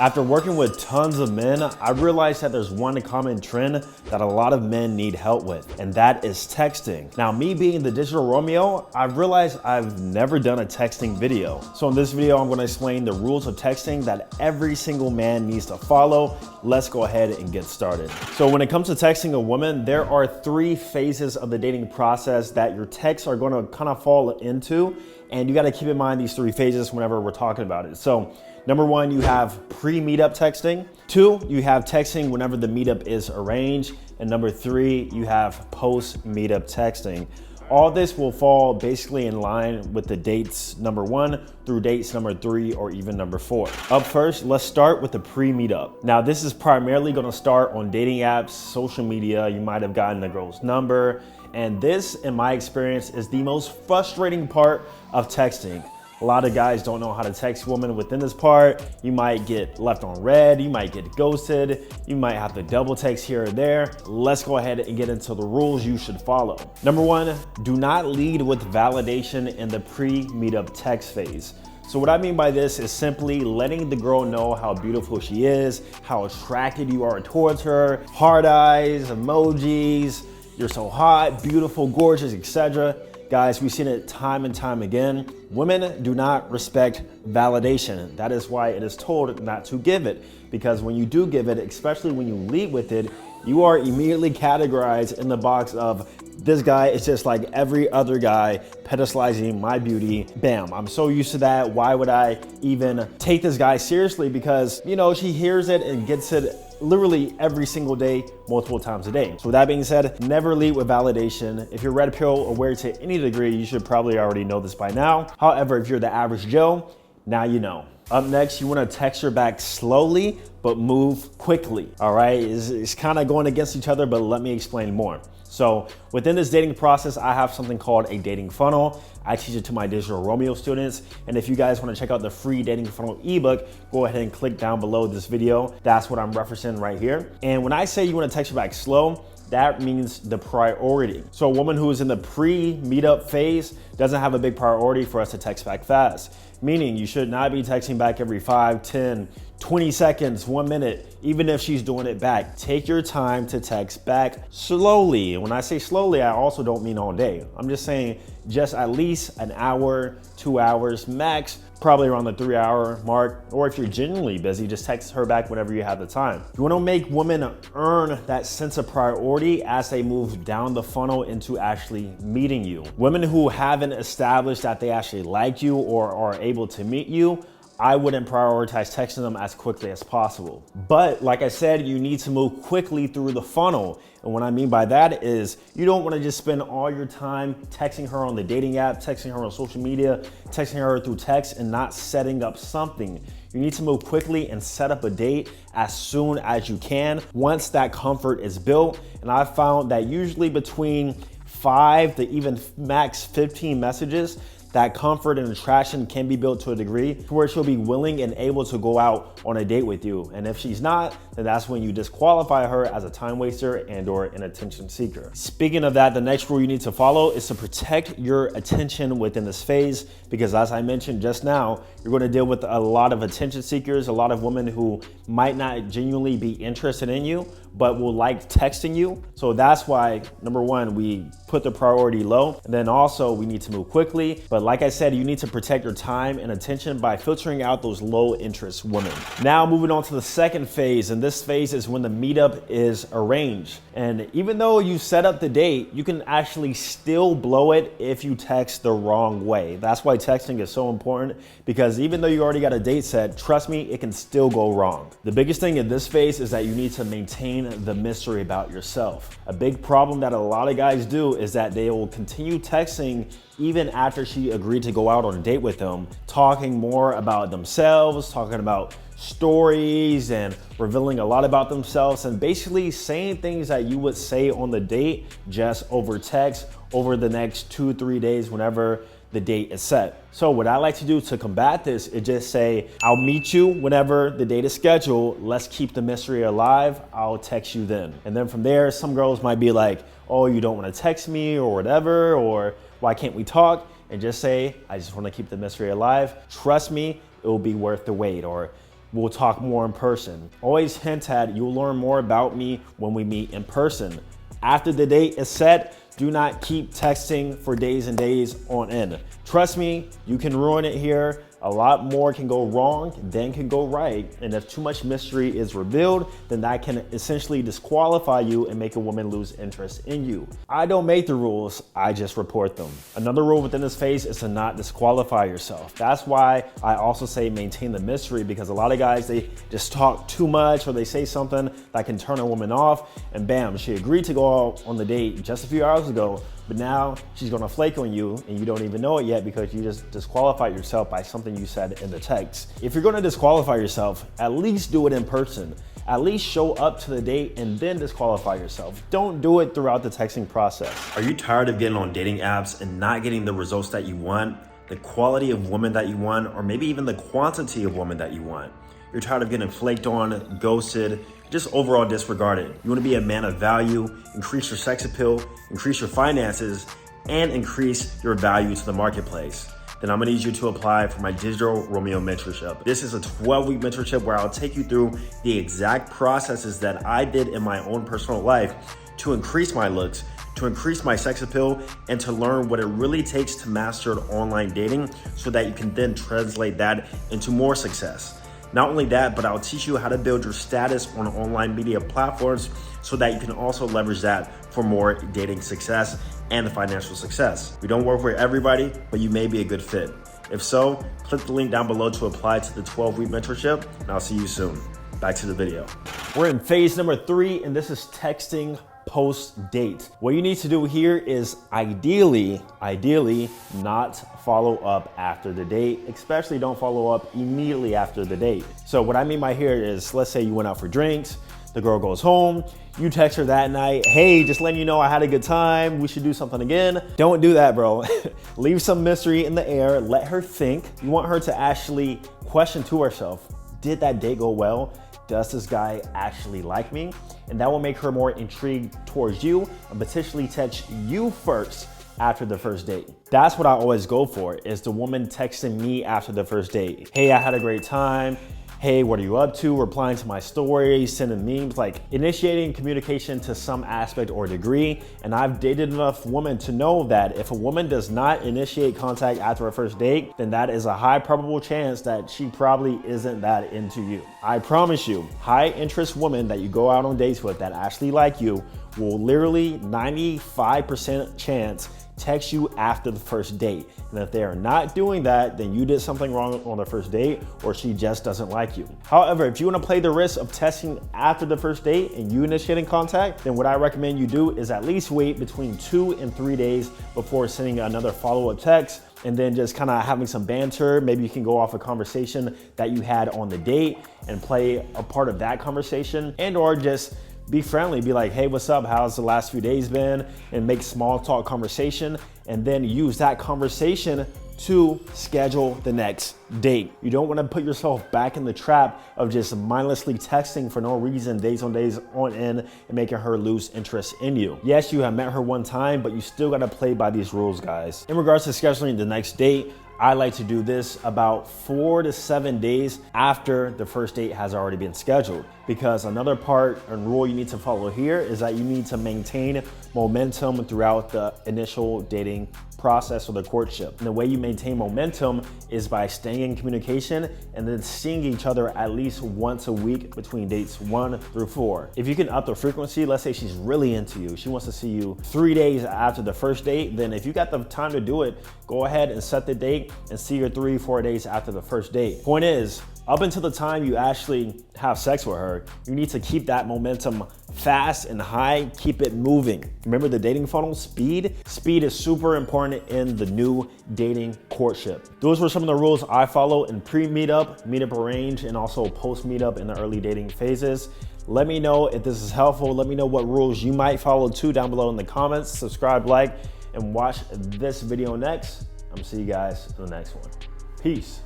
After working with tons of men, I realized that there's one common trend that a lot of men need help with, and that is texting. Now, me being the digital Romeo, I've realized I've never done a texting video. So in this video, I'm gonna explain the rules of texting that every single man needs to follow. Let's go ahead and get started. So when it comes to texting a woman, there are 3 phases of the dating process that your texts are gonna kind of fall into, and you gotta keep in mind these 3 phases whenever we're talking about it. So number 1, you have pre-meetup texting. 2, you have texting whenever the meetup is arranged. And number 3, you have post-meetup texting. All this will fall basically in line with the dates number 1 through dates number 3 or even number 4. Up first, let's start with the pre-meetup. Now, this is primarily gonna start on dating apps, social media. You might have gotten the girl's number. And this, in my experience, is the most frustrating part of texting. A lot of guys don't know how to text women within this part. You might get left on red, you might get ghosted, you might have to double text here or there. Let's go ahead and get into the rules you should follow. Number 1, do not lead with validation in the pre-meetup text phase. So what I mean by this is simply letting the girl know how beautiful she is, how attracted you are towards her, heart eyes, emojis, you're so hot, beautiful, gorgeous, etc. Guys, we've seen it time and time again. Women do not respect validation. That is why it is told not to give it. Because when you do give it, especially when you lead with it, you are immediately categorized in the box of, this guy is just like every other guy, pedestalizing my beauty. Bam, I'm so used to that. Why would I even take this guy seriously? Because, you know, she hears it and gets it literally every single day, multiple times a day. So with that being said, never lead with validation. If you're red pill aware to any degree, you should probably already know this by now. However, if you're the average Joe, now you know. Up next, you wanna text her back slowly, but move quickly, all right? It's kind of going against each other, but let me explain more. So within this dating process, I have something called a dating funnel. I teach it to my digital Romeo students. And if you guys want to check out the free dating funnel ebook, go ahead and click down below this video. That's what I'm referencing right here. And when I say you want to text her back slow, that means the priority. So a woman who is in the pre-meetup phase doesn't have a big priority for us to text back fast. Meaning you should not be texting back every 5, 10, 20 seconds, 1 minute, even if she's doing it back. Take your time to text back slowly. And when I say slowly, I also don't mean all day. I'm just saying just at least an hour, 2 hours max, probably around the 3-hour mark. Or if you're genuinely busy, just text her back whenever you have the time. You wanna make women earn that sense of priority as they move down the funnel into actually meeting you. Women who haven't established that they actually like you or are able to meet you, I wouldn't prioritize texting them as quickly as possible. But like I said, you need to move quickly through the funnel. And what I mean by that is you don't want to just spend all your time texting her on the dating app, texting her on social media, texting her through text and not setting up something. You need to move quickly and set up a date as soon as you can once that comfort is built. And I've found that usually between 5 to even max 15 messages, that comfort and attraction can be built to a degree to where she'll be willing and able to go out on a date with you. And if she's not, then that's when you disqualify her as a time waster and or an attention seeker. Speaking of that, the next rule you need to follow is to protect your attention within this phase, because as I mentioned just now, you're going to deal with a lot of attention seekers, a lot of women who might not genuinely be interested in you, but will like texting you. So that's why, number 1, we put the priority low. And then also we need to move quickly. But like I said, you need to protect your time and attention by filtering out those low interest women. Now moving on to the second phase. And this phase is when the meetup is arranged. And even though you set up the date, you can actually still blow it if you text the wrong way. That's why texting is so important, because even though you already got a date set, trust me, it can still go wrong. The biggest thing in this phase is that you need to maintain the mystery about yourself. A big problem that a lot of guys do is that they will continue texting even after she agreed to go out on a date with them, talking more about themselves, talking about stories and revealing a lot about themselves, and basically saying things that you would say on the date just over text over the next 2-3 days whenever the date is set. So what I like to do to combat this is just say, I'll meet you whenever the date is scheduled. Let's keep the mystery alive. I'll text you then. And then from there, some girls might be like, oh, you don't want to text me or whatever, or why can't we talk? And just say, I just want to keep the mystery alive. Trust me, it will be worth the wait. Or we'll talk more in person. Always hint at you'll learn more about me when we meet in person. After the date is set, do not keep texting for days and days on end. Trust me, you can ruin it here. A lot more can go wrong than can go right. And if too much mystery is revealed, then that can essentially disqualify you and make a woman lose interest in you. I don't make the rules, I just report them. Another rule within this phase is to not disqualify yourself. That's why I also say maintain the mystery, because a lot of guys, they just talk too much or they say something that can turn a woman off, and bam, she agreed to go out on the date just a few hours ago, but now she's gonna flake on you and you don't even know it yet because you just disqualified yourself by something you said in the text. If you're gonna disqualify yourself, at least do it in person. At least show up to the date and then disqualify yourself. Don't do it throughout the texting process. Are you tired of getting on dating apps and not getting the results that you want, the quality of women that you want, or maybe even the quantity of women that you want? You're tired of getting flaked on, ghosted, just overall disregarded. You wanna be a man of value, increase your sex appeal, increase your finances, and increase your value to the marketplace. Then I'm gonna need you to apply for my Digital Romeo mentorship. This is a 12-week mentorship where I'll take you through the exact processes that I did in my own personal life to increase my looks, to increase my sex appeal, and to learn what it really takes to master online dating so that you can then translate that into more success. Not only that, but I'll teach you how to build your status on online media platforms so that you can also leverage that for more dating success and financial success. We don't work for everybody, but you may be a good fit. If so, click the link down below to apply to the 12-week mentorship, and I'll see you soon. Back to the video. We're in phase number 3, and this is texting post-date. What you need to do here is ideally not follow up after the date, especially don't follow up immediately after the date. So what I mean by here is, let's say you went out for drinks, the girl goes home, you text her that night, hey, just letting you know I had a good time, we should do something again. Don't do that, bro. Leave some mystery in the air, let her think. You want her to actually question to herself, did that date go well? Does this guy actually like me? And that will make her more intrigued towards you and potentially text you first after the first date. That's what I always go for, is the woman texting me after the first date. Hey, I had a great time. Hey, what are you up to? Replying to my stories, sending memes, like initiating communication to some aspect or degree. And I've dated enough women to know that if a woman does not initiate contact after a first date, then that is a high probable chance that she probably isn't that into you. I promise you, high interest women that you go out on dates with that actually like you will literally 95% chance text you after the first date. And if they are not doing that, then you did something wrong on the first date, or she just doesn't like you. However, if you want to play the risk of texting after the first date and you initiating contact, then what I recommend you do is at least wait between 2 and 3 days before sending another follow-up text, and then just kind of having some banter. Maybe you can go off a conversation that you had on the date and play a part of that conversation, and or just be friendly, be like, hey, what's up? How's the last few days been? And make small talk conversation, and then use that conversation to schedule the next date. You don't want to put yourself back in the trap of just mindlessly texting for no reason, days on end, and making her lose interest in you. Yes, you have met her one time, but you still got to play by these rules, guys. In regards to scheduling the next date, I like to do this about 4 to 7 days after the first date has already been scheduled, because another part and rule you need to follow here is that you need to maintain momentum throughout the initial dating process or the courtship. And the way you maintain momentum is by staying in communication and then seeing each other at least once a week between dates 1 through 4. If you can up the frequency, let's say she's really into you, she wants to see you 3 days after the first date, then if you got the time to do it, go ahead and set the date and see her 3-4 days after the first date. Point is, up until the time you actually have sex with her, you need to keep that momentum fast and high, keep it moving. Remember the dating funnel, speed? Speed is super important in the new dating courtship. Those were some of the rules I follow in pre-meetup, meetup arrange, and also post-meetup in the early dating phases. Let me know if this is helpful. Let me know what rules you might follow too down below in the comments. Subscribe, like, and watch this video next. I'm gonna see you guys in the next one. Peace.